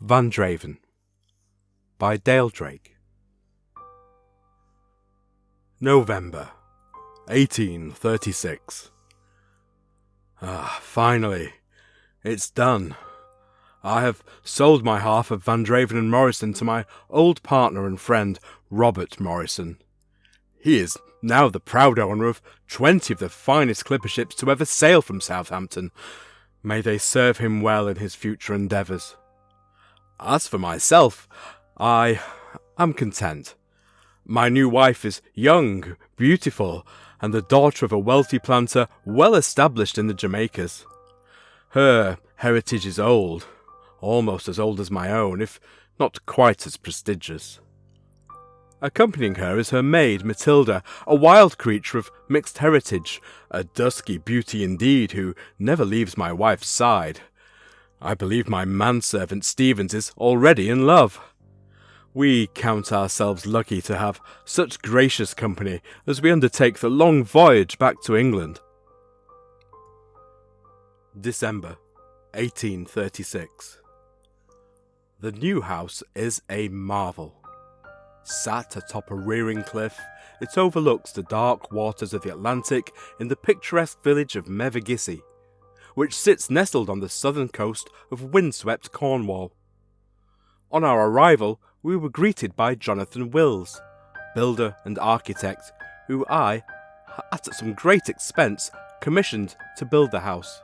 Vandraven by Dale Drake. November 1836. Finally, it's done. I have sold my half of Vandraven and Morrison to my old partner and friend, Robert Morrison. He is now the proud owner of 20 of the finest clipper ships to ever sail from Southampton. May they serve him well in his future endeavours. As for myself, I am content. My new wife is young, beautiful, and the daughter of a wealthy planter well established in the Jamaicas. Her heritage is old, almost as old as my own, if not quite as prestigious. Accompanying her is her maid, Matilda, a wild creature of mixed heritage, a dusky beauty indeed, who never leaves my wife's side. I believe my manservant Stevens is already in love. We count ourselves lucky to have such gracious company as we undertake the long voyage back to England. December 1836. The new house is a marvel. Sat atop a rearing cliff, it overlooks the dark waters of the Atlantic in the picturesque village of Mevagissey, which sits nestled on the southern coast of windswept Cornwall. On our arrival, we were greeted by Jonathan Wills, builder and architect, who I, at some great expense, commissioned to build the house.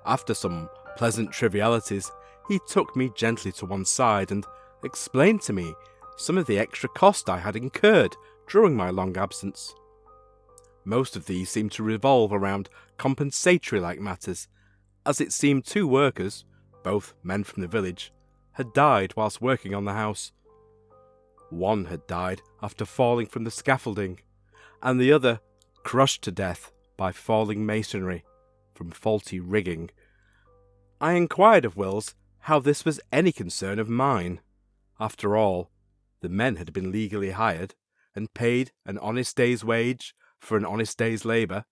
After some pleasant trivialities, he took me gently to one side and explained to me some of the extra cost I had incurred during my long absence. Most of these seemed to revolve around compensatory-like matters, as it seemed two workers, both men from the village, had died whilst working on the house. One had died after falling from the scaffolding, and the other crushed to death by falling masonry from faulty rigging. I inquired of Wills how this was any concern of mine. After all, the men had been legally hired and paid an honest day's wage for an honest day's labour.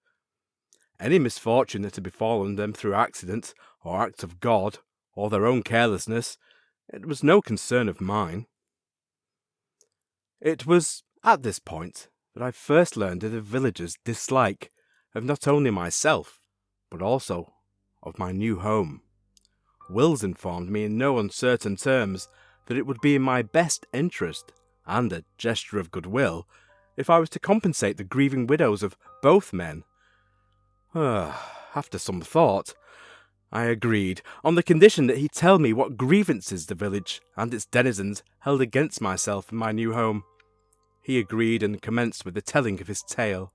Any misfortune that had befallen them through accident or act of God or their own carelessness, it was no concern of mine. It was at this point that I first learned of the villagers' dislike of not only myself, but also of my new home. Wills informed me in no uncertain terms that it would be in my best interest, and a gesture of goodwill, if I was to compensate the grieving widows of both men. After some thought, I agreed, on the condition that he tell me what grievances the village and its denizens held against myself and my new home. He agreed and commenced with the telling of his tale.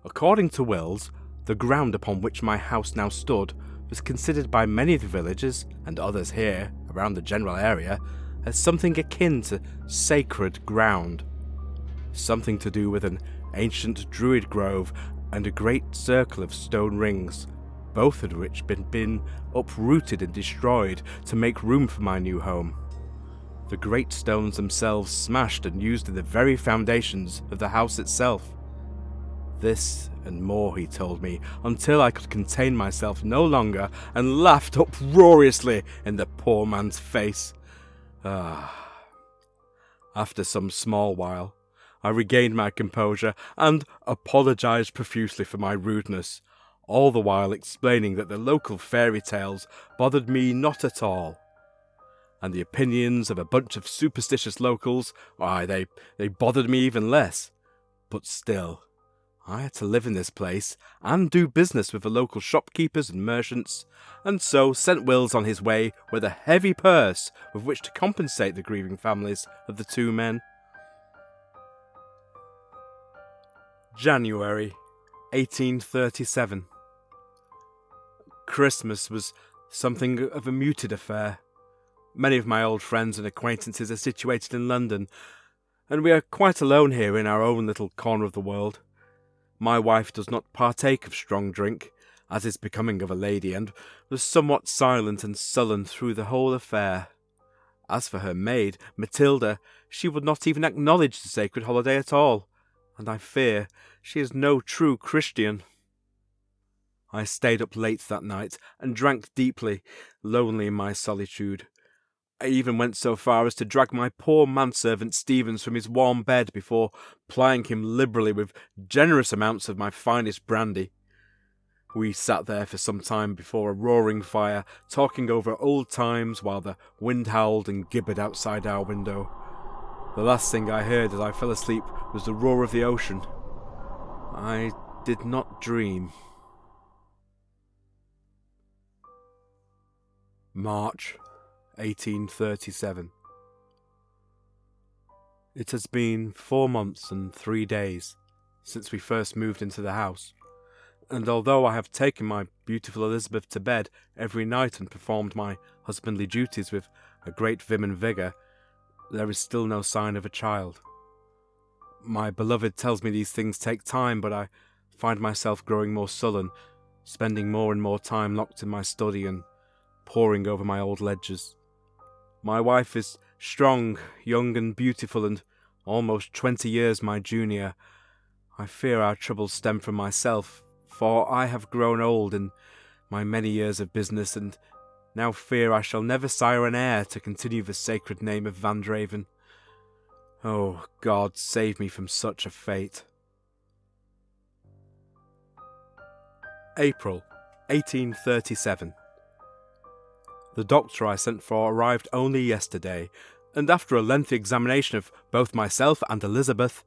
According to Wills, the ground upon which my house now stood was considered by many of the villagers, and others here, around the general area, as something akin to sacred ground. Something to do with an ancient druid grove and a great circle of stone rings, both of which had been uprooted and destroyed to make room for my new home. The great stones themselves smashed and used in the very foundations of the house itself. This and more he told me, until I could contain myself no longer and laughed uproariously in the poor man's face. After some small while, I regained my composure and apologised profusely for my rudeness, all the while explaining that the local fairy tales bothered me not at all, and the opinions of a bunch of superstitious locals, why, they bothered me even less. But still, I had to live in this place and do business with the local shopkeepers and merchants, and so sent Wills on his way with a heavy purse with which to compensate the grieving families of the two men. January 1837. Christmas was something of a muted affair. Many of my old friends and acquaintances are situated in London, and we are quite alone here in our own little corner of the world. My wife does not partake of strong drink, as is becoming of a lady, and was somewhat silent and sullen through the whole affair. As for her maid, Matilda, she would not even acknowledge the sacred holiday at all, and I fear she is no true Christian. I stayed up late that night and drank deeply, lonely in my solitude. I even went so far as to drag my poor manservant Stevens from his warm bed before plying him liberally with generous amounts of my finest brandy. We sat there for some time before a roaring fire, talking over old times while the wind howled and gibbered outside our window. The last thing I heard as I fell asleep was the roar of the ocean. I did not dream. March 1837. It has been 4 months and 3 days since we first moved into the house, and although I have taken my beautiful Elizabeth to bed every night and performed my husbandly duties with a great vim and vigour, there is still no sign of a child. My beloved tells me these things take time, but I find myself growing more sullen, spending more and more time locked in my study and poring over my old ledgers. My wife is strong, young and beautiful, and almost 20 years my junior. I fear our troubles stem from myself, for I have grown old in my many years of business, and now fear I shall never sire an heir to continue the sacred name of Vandraven. Oh, God, save me from such a fate. April 1837. The doctor I sent for arrived only yesterday, and after a lengthy examination of both myself and Elizabeth,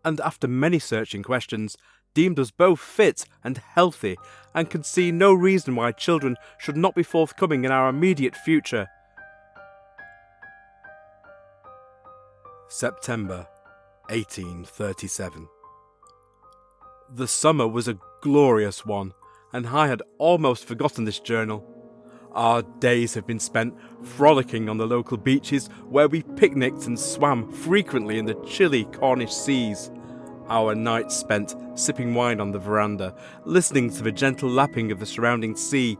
and after many searching questions, deemed us both fit and healthy, and can see no reason why children should not be forthcoming in our immediate future. September 1837. The summer was a glorious one, and I had almost forgotten this journal. Our days have been spent frolicking on the local beaches, where we picnicked and swam frequently in the chilly Cornish seas. Our nights spent sipping wine on the veranda, listening to the gentle lapping of the surrounding sea.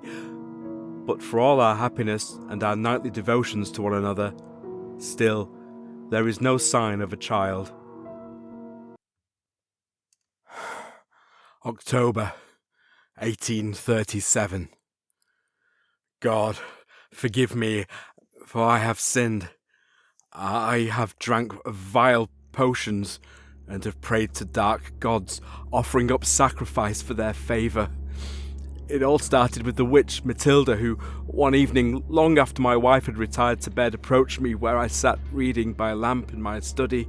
But for all our happiness and our nightly devotions to one another, still, there is no sign of a child. October 1837. God, forgive me, for I have sinned. I have drank vile potions, and have prayed to dark gods, offering up sacrifice for their favour. It all started with the witch Matilda, who, one evening, long after my wife had retired to bed, approached me where I sat reading by a lamp in my study.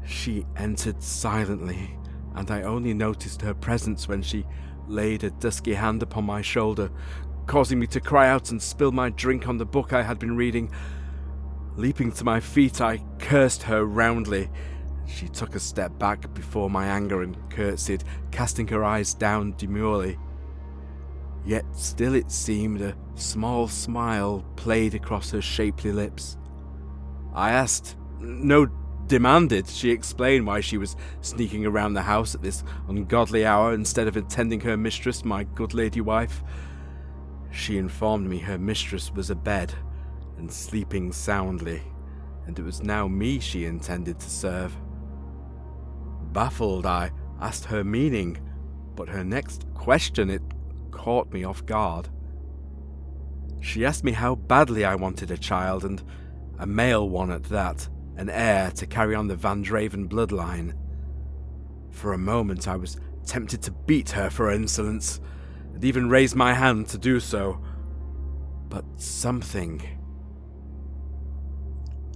She entered silently, and I only noticed her presence when she laid a dusky hand upon my shoulder, causing me to cry out and spill my drink on the book I had been reading. Leaping to my feet, I cursed her roundly. She took a step back before my anger and curtsied, casting her eyes down demurely. Yet still it seemed a small smile played across her shapely lips. I asked, no, demanded, she explained why she was sneaking around the house at this ungodly hour instead of attending her mistress, my good lady wife. She informed me her mistress was abed and sleeping soundly, and it was now me she intended to serve. Baffled, I asked her meaning, but her next question, it caught me off guard. She asked me how badly I wanted a child, and a male one at that, an heir to carry on the Vandraven bloodline. For a moment I was tempted to beat her for her insolence, and even raised my hand to do so. But something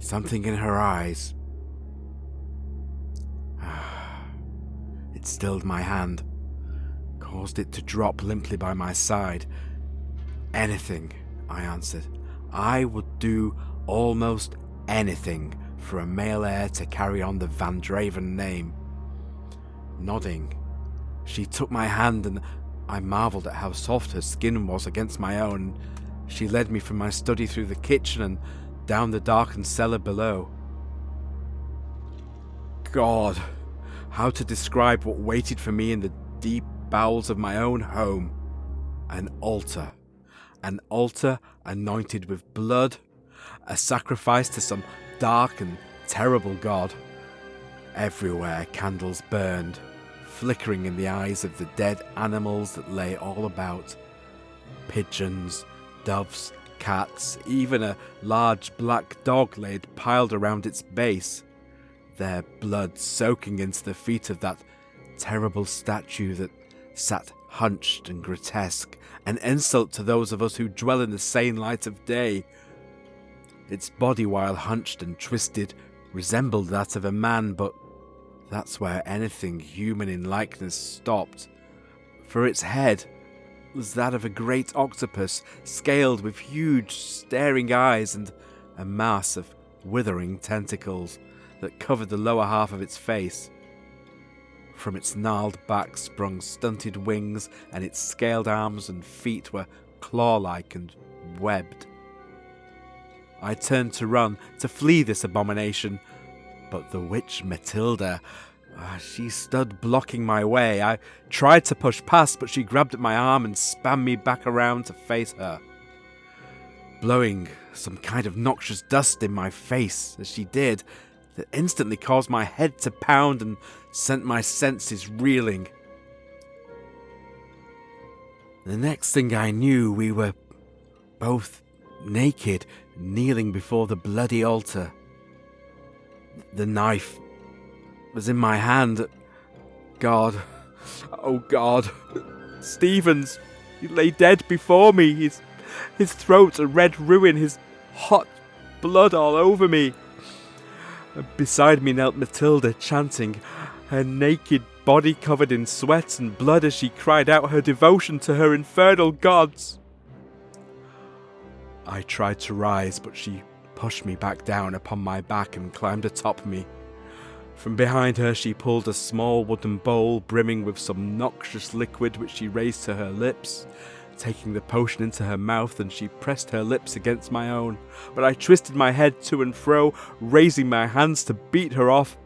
in her eyes. It stilled my hand, caused it to drop limply by my side. Anything, I answered. I would do almost anything for a male heir to carry on the Vandraven name. Nodding, she took my hand, and I marvelled at how soft her skin was against my own. She led me from my study through the kitchen and down the darkened cellar below. God, how to describe what waited for me in the deep bowels of my own home? An altar anointed with blood, a sacrifice to some dark and terrible god. Everywhere candles burned, flickering in the eyes of the dead animals that lay all about. Pigeons, doves, cats, even a large black dog lay piled around its base, their blood soaking into the feet of that terrible statue that sat hunched and grotesque, an insult to those of us who dwell in the sane light of day. Its body, while hunched and twisted, resembled that of a man, but that's where anything human in likeness stopped, for its head was that of a great octopus, scaled with huge staring eyes and a mass of withering tentacles that covered the lower half of its face. From its gnarled back sprung stunted wings, and its scaled arms and feet were claw-like and webbed. I turned to run, to flee this abomination, but the witch Matilda, she stood blocking my way. I tried to push past, but she grabbed at my arm and spun me back around to face her, blowing some kind of noxious dust in my face as she did, that instantly caused my head to pound and sent my senses reeling. The next thing I knew, we were both naked, kneeling before the bloody altar. The knife was in my hand. God, oh God, Stevens, he lay dead before me, his throat a red ruin, his hot blood all over me. Beside me knelt Matilda, chanting, her naked body covered in sweat and blood as she cried out her devotion to her infernal gods. I tried to rise, but she pushed me back down upon my back and climbed atop me. From behind her she pulled a small wooden bowl brimming with some noxious liquid which she raised to her lips. Taking the potion into her mouth, and she pressed her lips against my own, but I twisted my head to and fro, raising my hands to beat her off.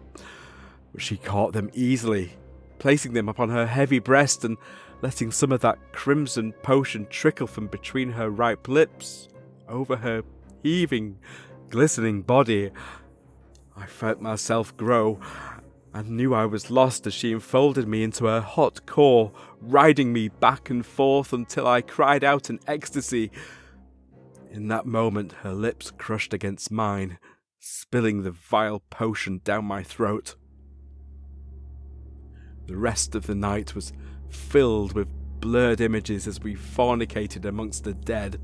But she caught them easily, placing them upon her heavy breast and letting some of that crimson potion trickle from between her ripe lips over her heaving, glistening body. I felt myself grow and knew I was lost as she enfolded me into her hot core, riding me back and forth until I cried out in ecstasy. In that moment her lips crushed against mine, spilling the vile potion down my throat. The rest of the night was filled with blurred images as we fornicated amongst the dead,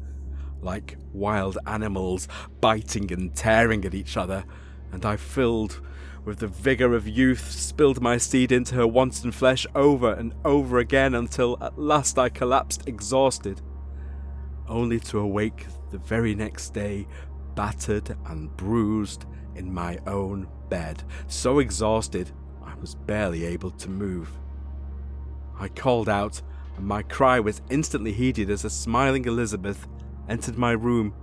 like wild animals, biting and tearing at each other, and I, filled with the vigour of youth, spilled my seed into her wanton flesh over and over again until at last I collapsed exhausted, only to awake the very next day battered and bruised in my own bed, so exhausted I was barely able to move. I called out, and my cry was instantly heeded as a smiling Elizabeth entered my room,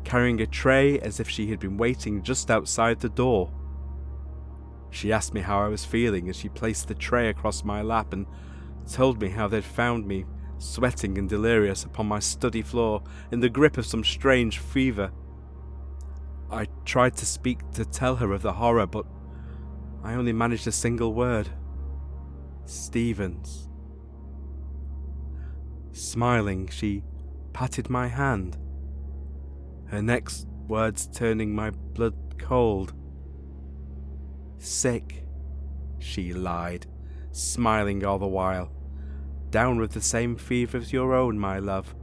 carrying a tray as if she had been waiting just outside the door. She asked me how I was feeling as she placed the tray across my lap and told me how they'd found me, sweating and delirious upon my study floor in the grip of some strange fever. I tried to speak to tell her of the horror, but I only managed a single word. Stevens. Smiling, she patted my hand, her next words turning my blood cold. Sick, she lied, smiling all the while. Down with the same fever as your own, my love.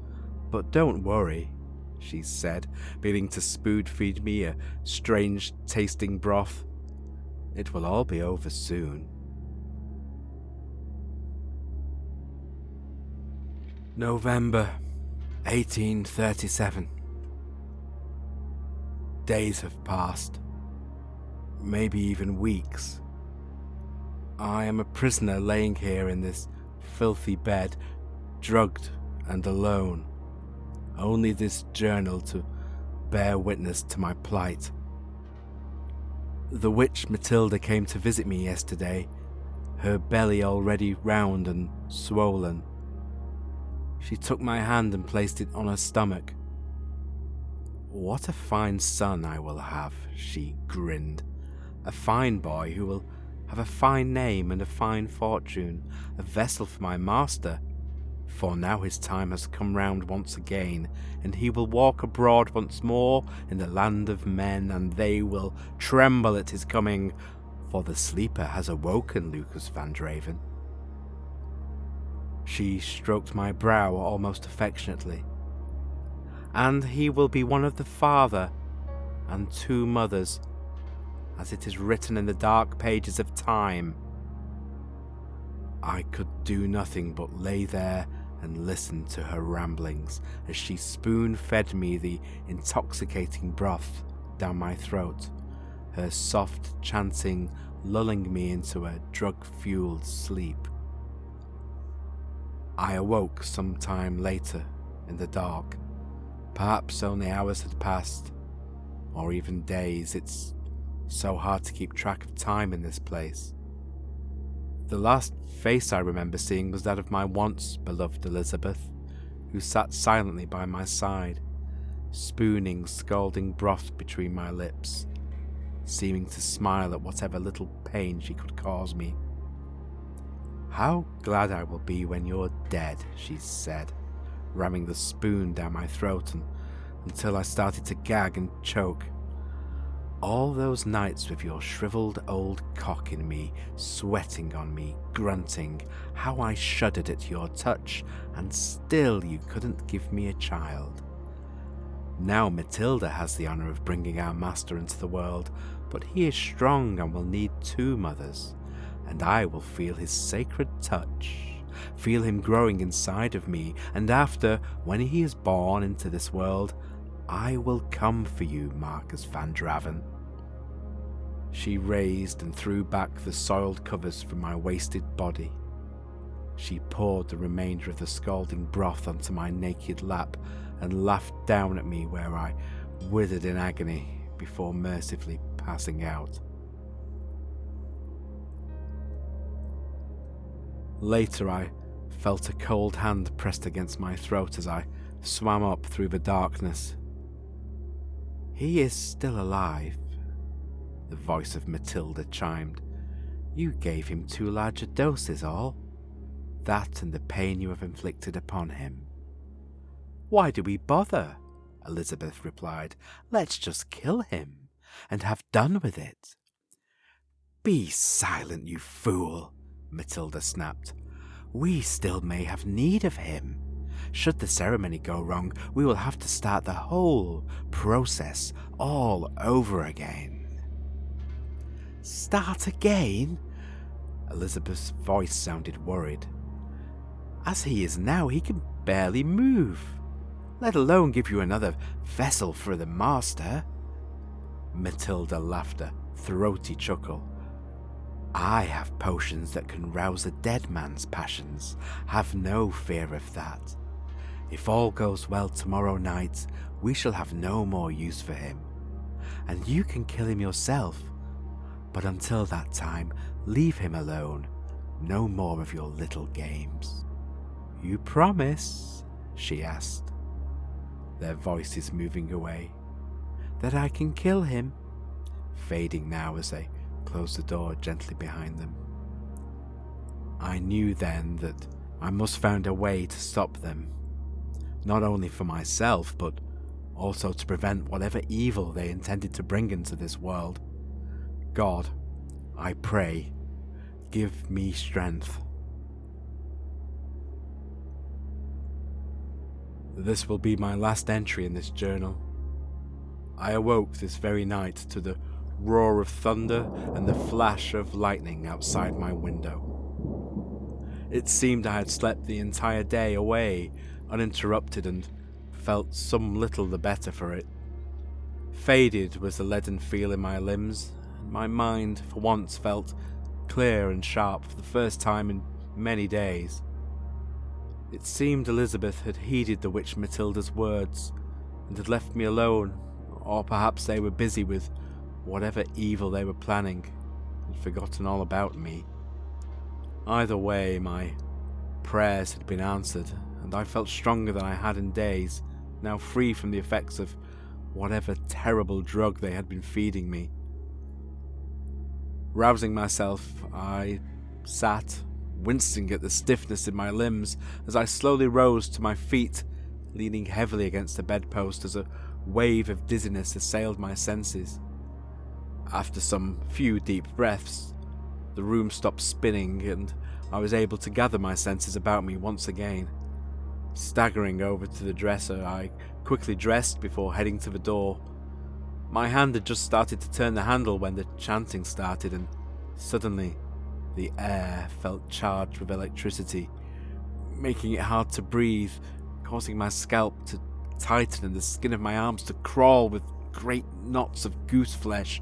But don't worry, she said, beginning to spoon-feed me a strange tasting broth. It will all be over soon. November 1837. Days have passed, maybe even weeks. I am a prisoner laying here in this filthy bed, drugged and alone. Only this journal to bear witness to my plight. The witch Matilda came to visit me yesterday, her belly already round and swollen. She took my hand and placed it on her stomach. What a fine son I will have, she grinned. A fine boy who will have a fine name and a fine fortune, a vessel for my master. For now his time has come round once again, and he will walk abroad once more in the land of men, and they will tremble at his coming, for the sleeper has awoken, Lucas Vandraven. She stroked my brow almost affectionately. And he will be one of the father and 2 mothers, as it is written in the dark pages of time. I could do nothing but lay there and listen to her ramblings as she spoon-fed me the intoxicating broth down my throat, her soft chanting lulling me into a drug-fueled sleep. I awoke some time later in the dark. Perhaps only hours had passed, or even days. It's so hard to keep track of time in this place. The last face I remember seeing was that of my once beloved Elizabeth, who sat silently by my side, spooning scalding broth between my lips, seeming to smile at whatever little pain she could cause me. "How glad I will be when you're dead," she said, ramming the spoon down my throat until I started to gag and choke. "All those nights with your shriveled old cock in me, sweating on me, grunting, how I shuddered at your touch, and still you couldn't give me a child. Now Matilda has the honour of bringing our master into the world, but he is strong and will need 2 mothers, and I will feel his sacred touch, feel him growing inside of me, and after, when he is born into this world, I will come for you, Marcus Vandraven." She raised and threw back the soiled covers from my wasted body. She poured the remainder of the scalding broth onto my naked lap and laughed down at me where I withered in agony before mercifully passing out. Later I felt a cold hand pressed against my throat as I swam up through the darkness. "He is still alive," the voice of Matilda chimed. "You gave him too large a dose is all. That and the pain you have inflicted upon him." "Why do we bother?" Elizabeth replied. "Let's just kill him and have done with it." "Be silent, you fool," Matilda snapped. "We still may have need of him. Should the ceremony go wrong, we will have to start the whole process all over again." "Start again?" Elizabeth's voice sounded worried. "As he is now, he can barely move, let alone give you another vessel for the master." Matilda laughed a throaty chuckle. "I have potions that can rouse a dead man's passions. Have no fear of that. If all goes well tomorrow night, we shall have no more use for him. And you can kill him yourself. But until that time, leave him alone. No more of your little games." "You promise?" she asked, their voices moving away. "That I can kill him?" fading now as they closed the door gently behind them. I knew then that I must find a way to stop them, not only for myself, but also to prevent whatever evil they intended to bring into this world. God, I pray, give me strength. This will be my last entry in this journal. I awoke this very night to the roar of thunder and the flash of lightning outside my window. It seemed I had slept the entire day away, uninterrupted, and felt some little the better for it. Faded was the leaden feel in my limbs, and my mind for once felt clear and sharp for the first time in many days. It seemed Elizabeth had heeded the witch Matilda's words and had left me alone, or perhaps they were busy with whatever evil they were planning and forgotten all about me. Either way, my prayers had been answered, and I felt stronger than I had in days, now free from the effects of whatever terrible drug they had been feeding me. Rousing myself, I sat, wincing at the stiffness in my limbs as I slowly rose to my feet, leaning heavily against the bedpost as a wave of dizziness assailed my senses. After some few deep breaths, the room stopped spinning and I was able to gather my senses about me once again. Staggering over to the dresser, I quickly dressed before heading to the door. My hand had just started to turn the handle when the chanting started, and suddenly the air felt charged with electricity, making it hard to breathe, causing my scalp to tighten and the skin of my arms to crawl with great knots of goose flesh.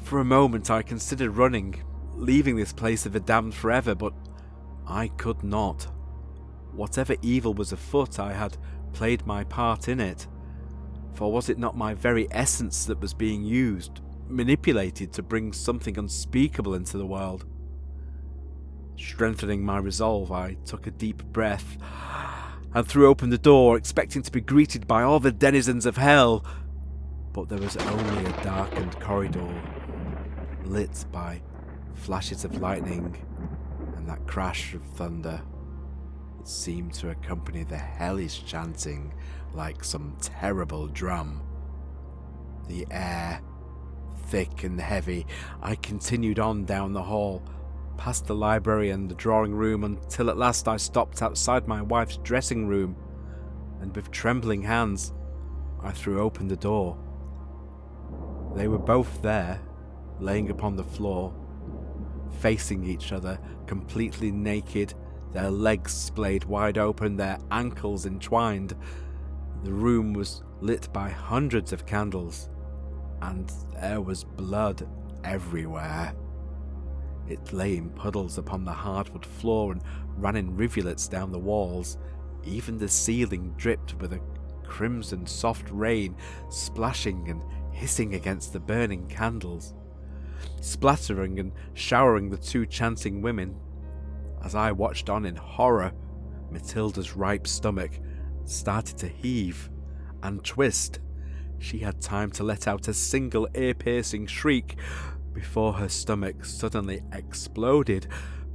For a moment I considered running, leaving this place of the damned forever, but I could not. Whatever evil was afoot, I had played my part in it. For was it not my very essence that was being used, manipulated to bring something unspeakable into the world? Strengthening my resolve, I took a deep breath and threw open the door, expecting to be greeted by all the denizens of hell. But there was only a darkened corridor, lit by flashes of lightning and that crash of thunder. It seemed to accompany the hellish chanting like some terrible drum. The air, thick and heavy, I continued on down the hall, past the library and the drawing room, until at last I stopped outside my wife's dressing room, and with trembling hands I threw open the door. They were both there, laying upon the floor, facing each other, completely naked, their legs splayed wide open, their ankles entwined. The room was lit by hundreds of candles, and there was blood everywhere. It lay in puddles upon the hardwood floor and ran in rivulets down the walls. Even the ceiling dripped with a crimson soft rain, splashing and hissing against the burning candles, splattering and showering the two chanting women. As I watched on in horror, Matilda's ripe stomach started to heave and twist. She had time to let out a single ear-piercing shriek before her stomach suddenly exploded,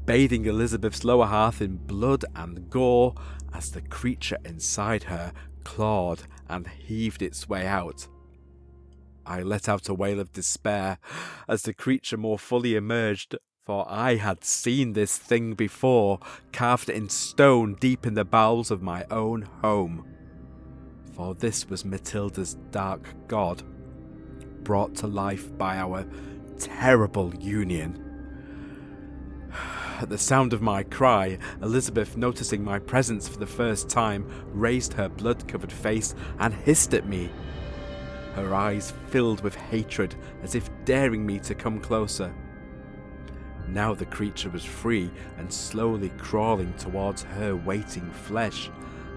bathing Elizabeth's lower half in blood and gore as the creature inside her clawed and heaved its way out. I let out a wail of despair as the creature more fully emerged, for I had seen this thing before, carved in stone deep in the bowels of my own home. For this was Matilda's dark god, brought to life by our terrible union. At the sound of my cry, Elizabeth, noticing my presence for the first time, raised her blood-covered face and hissed at me. Her eyes filled with hatred, as if daring me to come closer. Now the creature was free and slowly crawling towards her waiting flesh,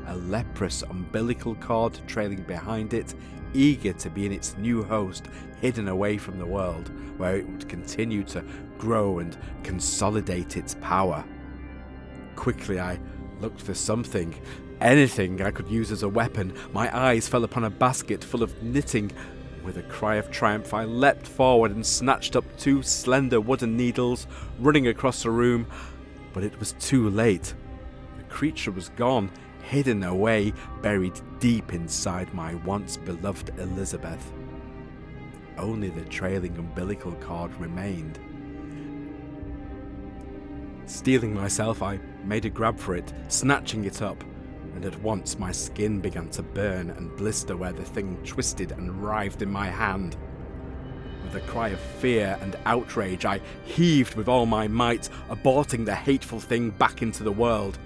a leprous umbilical cord trailing behind it, eager to be in its new host, hidden away from the world, where it would continue to grow and consolidate its power. Quickly I looked for something, anything I could use as a weapon. My eyes fell upon a basket full of knitting. With a cry of triumph, I leapt forward and snatched up 2 slender wooden needles, running across the room. But it was too late. The creature was gone, hidden away, buried deep inside my once beloved Elizabeth. Only the trailing umbilical cord remained. Steeling myself, I made a grab for it, snatching it up, and at once my skin began to burn and blister where the thing twisted and writhed in my hand. With a cry of fear and outrage, I heaved with all my might, aborting the hateful thing back into the world.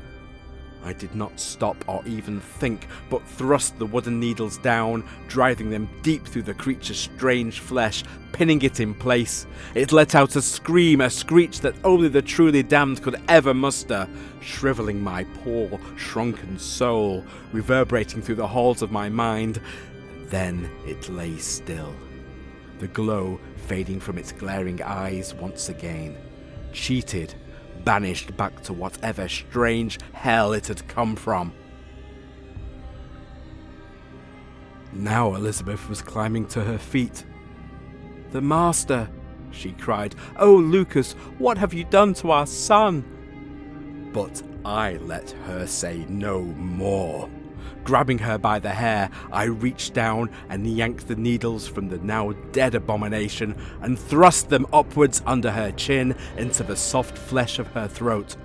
I did not stop or even think, but thrust the wooden needles down, driving them deep through the creature's strange flesh, pinning it in place. It let out a scream, a screech that only the truly damned could ever muster, shriveling my poor, shrunken soul, reverberating through the halls of my mind. Then it lay still, the glow fading from its glaring eyes once again, cheated, banished back to whatever strange hell it had come from. Now Elizabeth was climbing to her feet. "The master!" she cried. "Oh, Lucas, what have you done to our son?" But I let her say no more. Grabbing her by the hair, I reached down and yanked the needles from the now dead abomination and thrust them upwards under her chin into the soft flesh of her throat.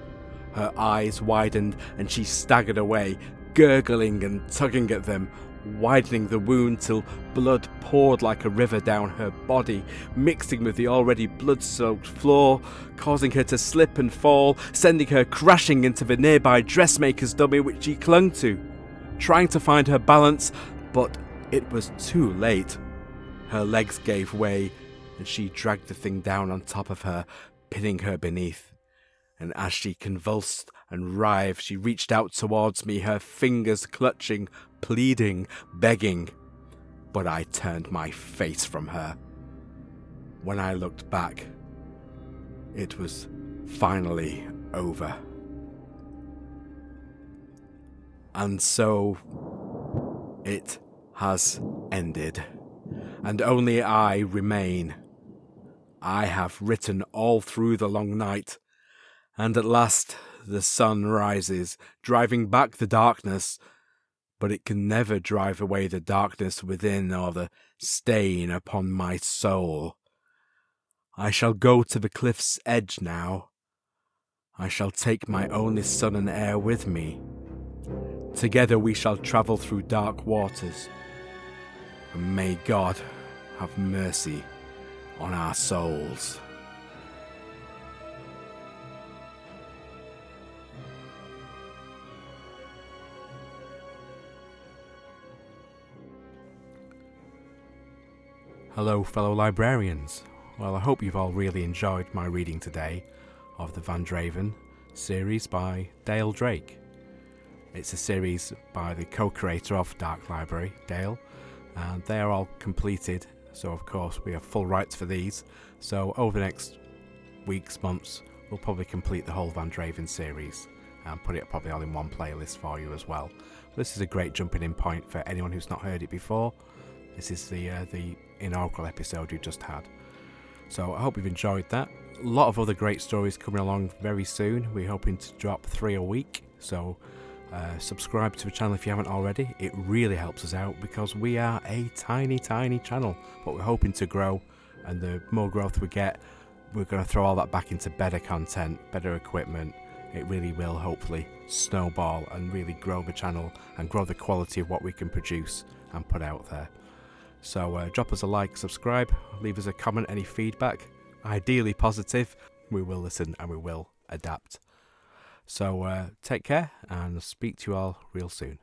Her eyes widened and she staggered away, gurgling and tugging at them, widening the wound till blood poured like a river down her body, mixing with the already blood-soaked floor, causing her to slip and fall, sending her crashing into the nearby dressmaker's dummy which she clung to, trying to find her balance, but it was too late. Her legs gave way and she dragged the thing down on top of her, pinning her beneath. And as she convulsed and writhed, she reached out towards me, her fingers clutching, pleading, begging. But I turned my face from her. When I looked back, it was finally over. And so it has ended, and only I remain. I have written all through the long night, and at last the sun rises, driving back the darkness, but it can never drive away the darkness within or the stain upon my soul. I shall go to the cliff's edge now. I shall take my only son and heir with me. Together we shall travel through dark waters, and may God have mercy on our souls. Hello fellow librarians. Well, I hope you've all really enjoyed my reading today of the Vandraven series by Dale Drake. It's a series by the co-creator of Dark Library, Dale, and they are all completed, so of course we have full rights for these. So over the next weeks, months, we'll probably complete the whole Vandraven series and put it probably all in one playlist for you as well. This is a great jumping in point for anyone who's not heard it before. This is the inaugural episode you just had. So I hope you've enjoyed that. A lot of other great stories coming along very soon. We're hoping to drop 3 a week, so subscribe to the channel if you haven't already. It really helps us out because we are a tiny channel, but we're hoping to grow, and the more growth we get, we're going to throw all that back into better content, better equipment. It really will hopefully snowball and really grow the channel and grow the quality of what we can produce and put out there. So drop us a like, subscribe, leave us a comment, any feedback, ideally positive. We will listen and we will adapt. So take care, and I'll speak to you all real soon.